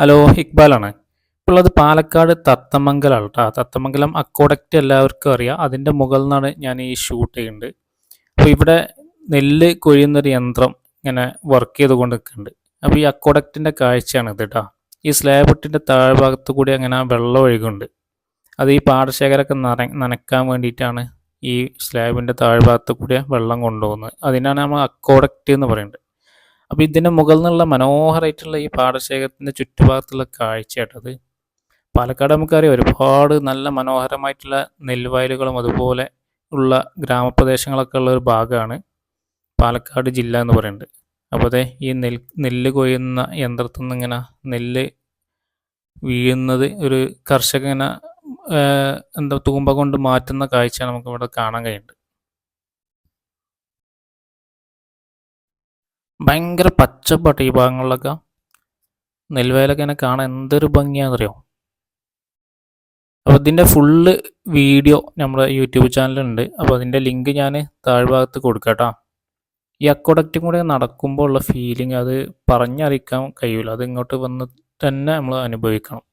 Hello ഇക്ബാലാണ്. ഇപ്പോൾ ഉള്ളത് പാലക്കാട് തത്തമംഗലാണ് കേട്ടോ. തത്തമംഗലം അക്കോഡക്റ്റ് എല്ലാവർക്കും അറിയാം. അതിൻ്റെ മുകളിൽ നിന്നാണ് ഞാൻ ഈ ഷൂട്ട് ചെയ്യുന്നത്. അപ്പോൾ ഇവിടെ നെല്ല് കൊയ്യുന്നൊരു യന്ത്രം ഇങ്ങനെ വർക്ക് ചെയ്തുകൊണ്ട് നിൽക്കുന്നുണ്ട്. അപ്പോൾ ഈ അക്കോഡക്റ്റിൻ്റെ കാഴ്ചയാണ് ഇത് കേട്ടോ. ഈ സ്ലാബിട്ടിൻ്റെ താഴ്ഭാഗത്ത് കൂടി അങ്ങനെ വെള്ളം ഒഴുകുന്നുണ്ട്. അത് ഈ പാടശേഖരമൊക്കെ നനയ്ക്കാൻ വേണ്ടിയിട്ടാണ് ഈ സ്ലാബിൻ്റെ താഴ്ഭാഗത്ത് കൂടി വെള്ളം കൊണ്ടുപോകുന്നത്. അതിനാണ് നമ്മൾ അക്കോഡക്റ്റ് എന്ന് പറയുന്നത്. അപ്പോൾ ഇതിൻ്റെ മുകളിൽ നിന്നുള്ള മനോഹരമായിട്ടുള്ള ഈ പാടശേഖരത്തിൻ്റെ ചുറ്റുഭാഗത്തുള്ള കാഴ്ചയായിട്ടത്. പാലക്കാട് നമുക്കറിയാം ഒരുപാട് നല്ല മനോഹരമായിട്ടുള്ള നെൽവയലുകളും അതുപോലെ ഉള്ള ഗ്രാമപ്രദേശങ്ങളൊക്കെ ഉള്ള ഒരു ഭാഗമാണ് പാലക്കാട് ജില്ല എന്ന് പറയുന്നത്. അപ്പോൾ അതെ ഈ നെല്ല് കൊയ്യുന്ന യന്ത്രത്തിൽ നിന്ന് ഇങ്ങനെ നെല്ല് വീഴുന്നത് ഒരു കർഷകൻ ഇങ്ങനെ എന്താ തൂമ്പ കൊണ്ട് മാറ്റുന്ന കാഴ്ച നമുക്കിവിടെ കാണാൻ കഴിയുന്നുണ്ട്. ഭയങ്കര പച്ചപ്പാട്ട് ഈ ഭാഗങ്ങളിലൊക്കെ. നെൽവയലൊക്കെ ഇങ്ങനെ കാണാൻ എന്തൊരു ഭംഗിയാണെന്നറിയോ. അപ്പോൾ ഇതിൻ്റെ ഫുള്ള് വീഡിയോ നമ്മുടെ യൂട്യൂബ് ചാനലുണ്ട്. അപ്പോൾ അതിൻ്റെ ലിങ്ക് ഞാൻ താഴ്ഭാഗത്ത് കൊടുക്കാം കേട്ടോ. ഈ അക്വഡക്റ്റും കൂടെ നടക്കുമ്പോൾ ഉള്ള ഫീലിംഗ് അത് പറഞ്ഞറിയിക്കാൻ കഴിയില്ല. അത് ഇങ്ങോട്ട് വന്ന് തന്നെ നമ്മൾ അനുഭവിക്കണം.